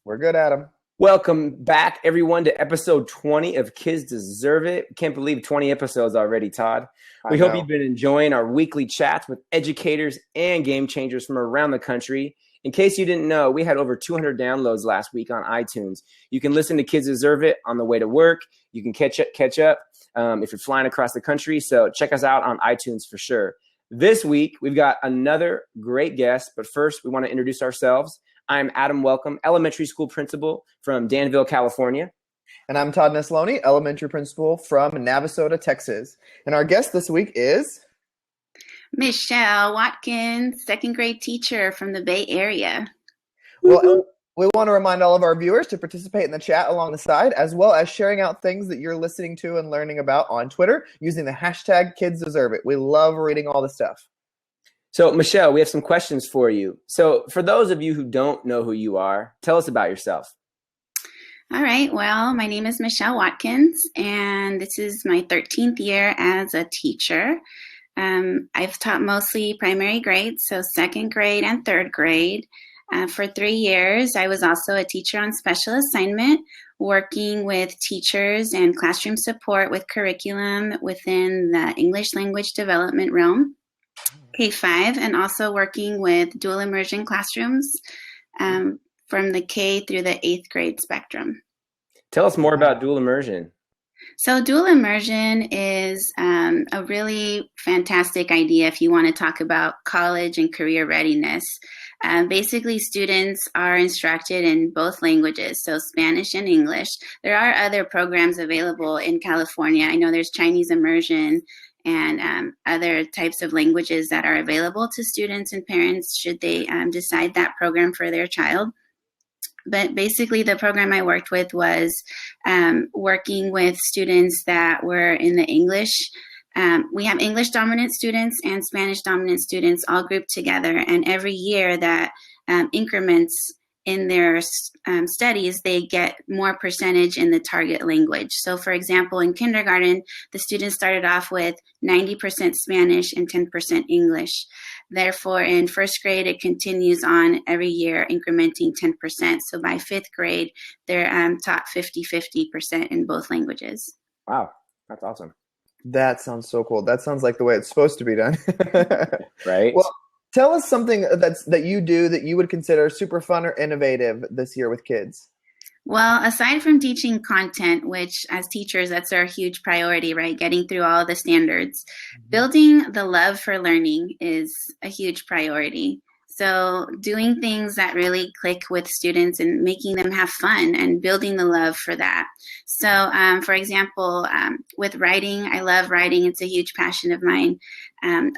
We're good, Adam. Welcome back, everyone, to episode 20 of Kids Deserve It. Can't believe 20 episodes already, Todd. I We hope know. you've been enjoying our weekly chats with educators and game changers from around the country. In case you didn't know, we had over 200 downloads last week on iTunes. You can listen to Kids Deserve It on the way to work. You can catch up if you're flying across the country. So check us out on iTunes for sure. This week, we've got another great guest. But first, we want to introduce ourselves. I'm Adam Welcome, elementary school principal from Danville, California. And I'm Todd Nesloni, elementary principal from Navasota, Texas. And our guest this week is Michelle Watkins, second grade teacher from the Bay Area. Well, we want to remind all of our viewers to participate in the chat along the side, as well as sharing out things that you're listening to and learning about on Twitter using the hashtag Kids Deserve It. We love reading all the stuff. So, Michelle, we have some questions for you. So, for those of you who don't know who you are, tell us about yourself. All right. Well, my name is Michelle Watkins, and this is my 13th year as a teacher. I've taught mostly primary grades, so second grade and third grade. For 3 years, I was also a teacher on special assignment, working with teachers and classroom support with curriculum within the English language development realm. K-5, and also working with dual immersion classrooms from the K through the 8th grade spectrum. Tell us more about dual immersion. So dual immersion is a really fantastic idea if you want to talk about college and career readiness. Basically, students are instructed in both languages, so Spanish and English. There are other programs available in California. I know there's Chinese immersion and other types of languages that are available to students and parents should they decide that program for their child. But basically, the program I worked with was working with students that were in the English. We have English dominant students and Spanish dominant students all grouped together. And every year that increments in their studies, they get more percentage in the target language. So for example, in kindergarten, the students started off with 90% Spanish and 10% English. Therefore, in first grade, it continues on every year, incrementing 10%. So by fifth grade, they're taught 50-50% in both languages. Wow, that's awesome. That sounds so cool. That sounds like the way it's supposed to be done. Right? Well, tell us something that you do that you would consider super fun or innovative this year with kids. Well, aside from teaching content, which as teachers, that's our huge priority, right? Getting through all the standards. Building the love for learning is a huge priority. So doing things that really click with students and making them have fun and building the love for that. So, for example, with writing, I love writing. It's a huge passion of mine.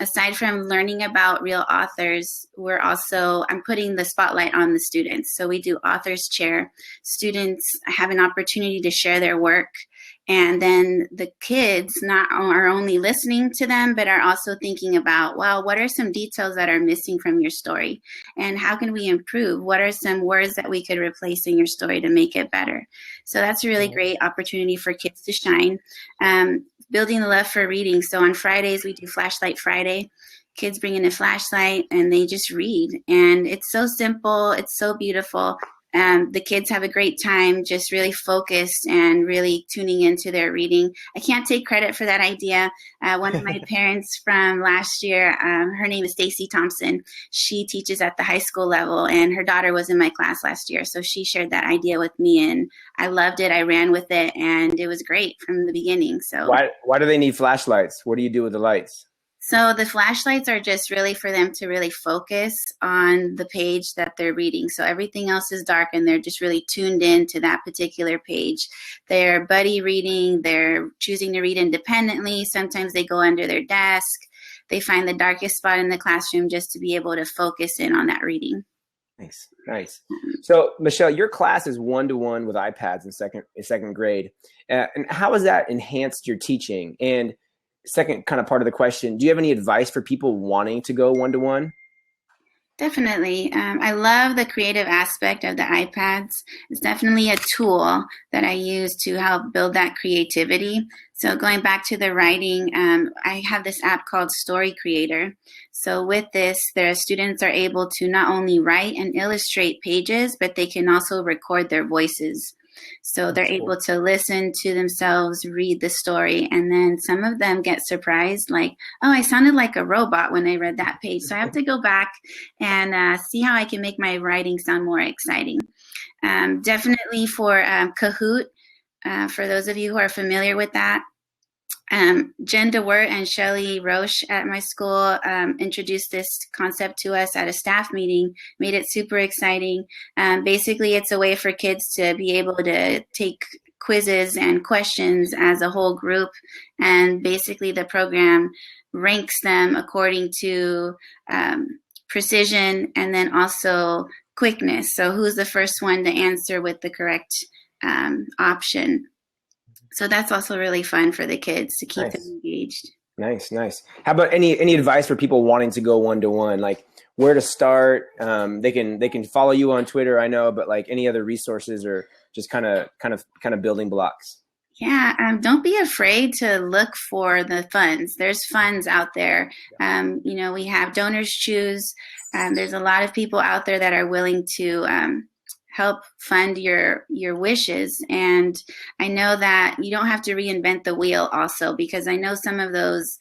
Aside from learning about real authors, I'm putting the spotlight on the students. So we do author's chair. Students have an opportunity to share their work. And then the kids are only listening to them, but are also thinking about, well, what are some details that are missing from your story? And how can we improve? What are some words that we could replace in your story to make it better? So that's a really great opportunity for kids to shine. Building the love for reading. So on Fridays, we do Flashlight Friday. Kids bring in a flashlight and they just read. And it's so simple. It's so beautiful. The kids have a great time, just really focused and really tuning into their reading. I can't take credit for that idea. One of my parents from last year, her name is Stacy Thompson. She teaches at the high school level, and her daughter was in my class last year. So she shared that idea with me, and I loved it. I ran with it, and it was great from the beginning. So why do they need flashlights? What do you do with the lights? So the flashlights are just really for them to really focus on the page that they're reading. So everything else is dark and they're just really tuned in to that particular page. They're buddy reading. They're choosing to read independently. Sometimes they go under their desk. They find the darkest spot in the classroom just to be able to focus in on that reading. Nice. So, Michelle, your class is 1-to-1 with iPads in second grade. And how has that enhanced your teaching? And second kind of part of the question, do you have any advice for people wanting to go 1-to-1? Definitely. I love the creative aspect of the iPads. It's definitely a tool that I use to help build that creativity. So going back to the writing, I have this app called Story Creator. So with this, their students are able to not only write and illustrate pages, but they can also record their voices. So they're able to listen to themselves, read the story, and then some of them get surprised, like, oh, I sounded like a robot when I read that page. So I have to go back and see how I can make my writing sound more exciting. Definitely for Kahoot, for those of you who are familiar with that. Jen DeWert and Shelly Roche at my school introduced this concept to us at a staff meeting, made it super exciting. Basically, it's a way for kids to be able to take quizzes and questions as a whole group. And basically, the program ranks them according to precision and then also quickness. So who's the first one to answer with the correct option? So that's also really fun for the kids to keep them engaged. Nice. How about any advice for people wanting to go one-to-one, like where to start? They can follow you on Twitter, I know, but like any other resources or just kind of building blocks? Yeah, don't be afraid to look for the funds. There's funds out there. We have Donors Choose. There's a lot of people out there that are willing to help fund your wishes. And I know that you don't have to reinvent the wheel also, because I know some of those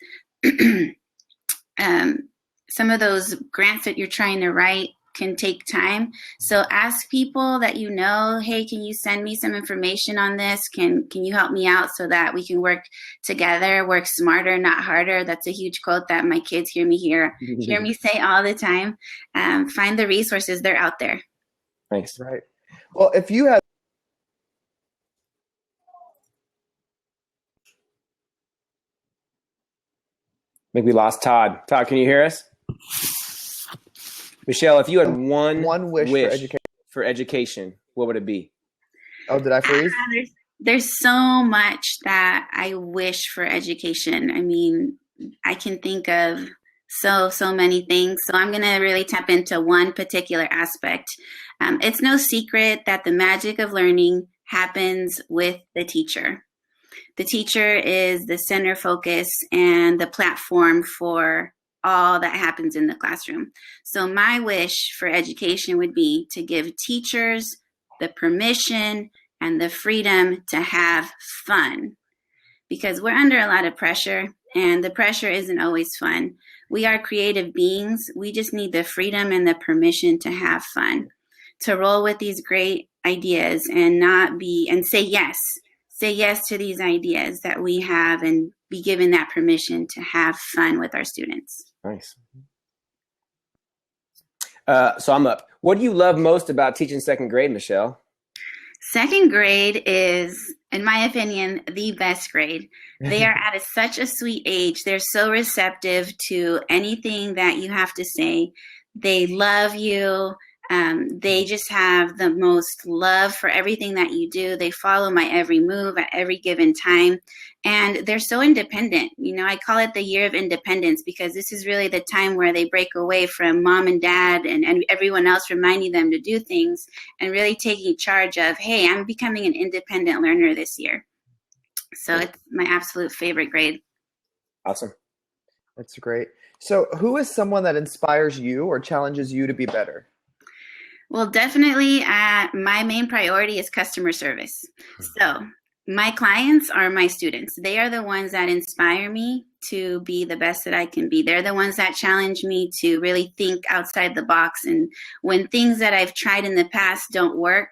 grants that you're trying to write can take time. So ask people that you know, hey, can you send me some information on this? Can you help me out so that we can work together, work smarter, not harder? That's a huge quote that my kids hear me say all the time. Find the resources, they're out there. Thanks. Right. Well, if you have I think we lost Todd. Todd, can you hear us? Michelle, if you had one wish for education, what would it be? Oh, did I freeze? There's so much that I wish for education. I mean, I can think of so many things. So I'm going to really tap into one particular aspect. It's no secret that the magic of learning happens with the teacher. The teacher is the center focus and the platform for all that happens in the classroom. So my wish for education would be to give teachers the permission and the freedom to have fun, because we're under a lot of pressure and the pressure isn't always fun. We are creative beings. We just need the freedom and the permission to have fun, to roll with these great ideas and say yes to these ideas that we have and be given that permission to have fun with our students. Nice. So I'm up. What do you love most about teaching second grade, Michelle? Second grade is, in my opinion, the best grade. They are at such a sweet age. They're so receptive to anything that you have to say. They love you. They just have the most love for everything that you do. They follow my every move at every given time. And they're so independent. I call it the year of independence, because this is really the time where they break away from mom and dad and everyone else reminding them to do things and really taking charge of, hey, I'm becoming an independent learner this year. So it's my absolute favorite grade. Awesome. That's great. So who is someone that inspires you or challenges you to be better? Well, definitely my main priority is customer service. So my clients are my students. They are the ones that inspire me to be the best that I can be. They're the ones that challenge me to really think outside the box. And when things that I've tried in the past don't work,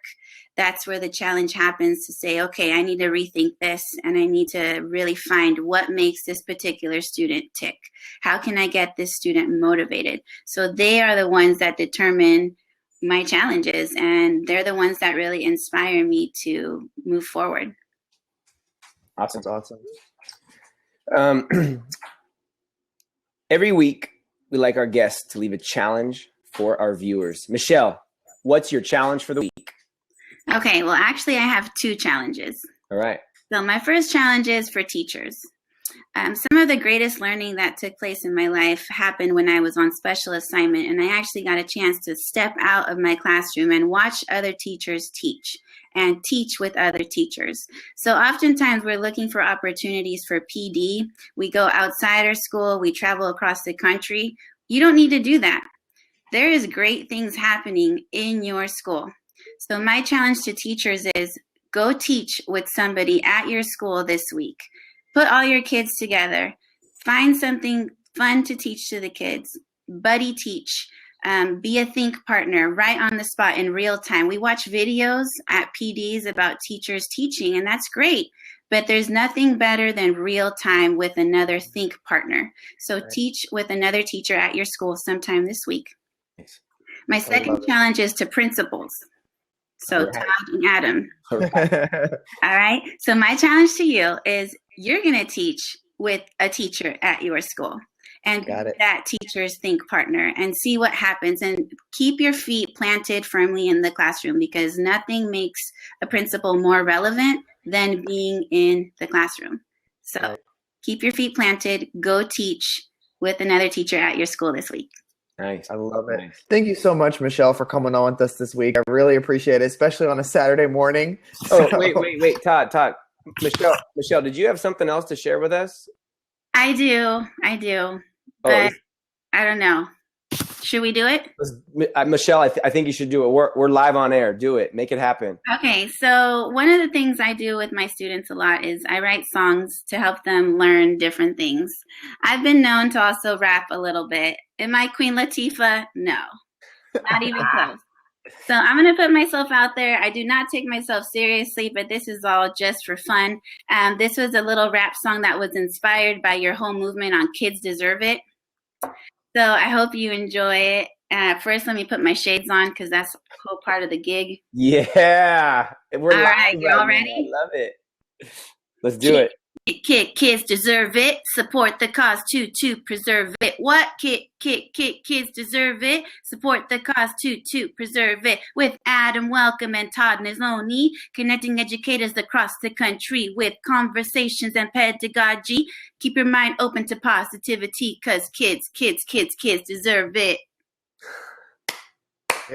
that's where the challenge happens, to say, okay, I need to rethink this and I need to really find what makes this particular student tick. How can I get this student motivated? So they are the ones that determine my challenges, and they're the ones that really inspire me to move forward. Awesome. That's awesome. Every week, we like our guests to leave a challenge for our viewers. Michelle, what's your challenge for the week? Okay, well, actually, I have two challenges. All right. So my first challenge is for teachers. Some of the greatest learning that took place in my life happened when I was on special assignment, and I actually got a chance to step out of my classroom and watch other teachers teach and teach with other teachers. So oftentimes we're looking for opportunities for PD. We go outside our school, we travel across the country. You don't need to do that. There is great things happening in your school. So my challenge to teachers is go teach with somebody at your school this week. Put all your kids together. Find something fun to teach to the kids. Buddy teach. Be a think partner right on the spot in real time. We watch videos at PDs about teachers teaching, and that's great. But there's nothing better than real time with another think partner. So teach with another teacher at your school sometime this week. My second challenge is to principals. So Todd and Adam. All right. So my challenge to you is you're going to teach with a teacher at your school and be that teacher's think partner and see what happens, and keep your feet planted firmly in the classroom, because nothing makes a principal more relevant than being in the classroom. So keep your feet planted, go teach with another teacher at your school this week. Nice. I love it. Nice. Thank you so much, Michelle, for coming on with us this week. I really appreciate it, especially on a Saturday morning. Oh, wait, Todd. Michelle, did you have something else to share with us? I do. But I don't know. Should we do it? Michelle, I think you should do it. We're live on air. Do it. Make it happen. Okay. So one of the things I do with my students a lot is I write songs to help them learn different things. I've been known to also rap a little bit. Am I Queen Latifah? No, not even close. So I'm going to put myself out there. I do not take myself seriously, but this is all just for fun. This was a little rap song that was inspired by your whole movement on Kids Deserve It. So I hope you enjoy it. First, let me put my shades on because that's a whole part of the gig. Yeah. We're all right. You all ready? I love it. Let's do it. Kids deserve it. Support the cause to preserve it. What? Kids deserve it. Support the cause to preserve it. With Adam Welcome and Todd Nizoni, connecting educators across the country with conversations and pedagogy. Keep your mind open to positivity, because kids deserve it.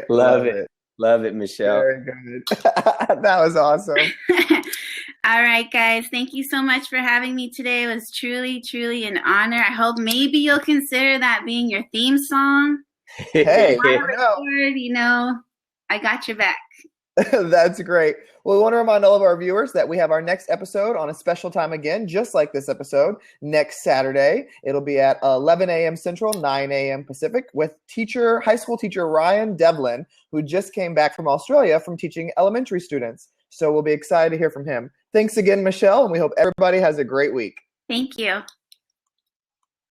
Love it, Michelle. Very good. That was awesome. All right, guys. Thank you so much for having me today. It was truly an honor. I hope maybe you'll consider that being your theme song. Hey, I got your back. That's great. Well, we want to remind all of our viewers that we have our next episode on a special time again, just like this episode, next Saturday. It'll be at 11 a.m. Central, 9 a.m. Pacific, with high school teacher Ryan Devlin, who just came back from Australia from teaching elementary students. So we'll be excited to hear from him. Thanks again, Michelle, and we hope everybody has a great week. Thank you.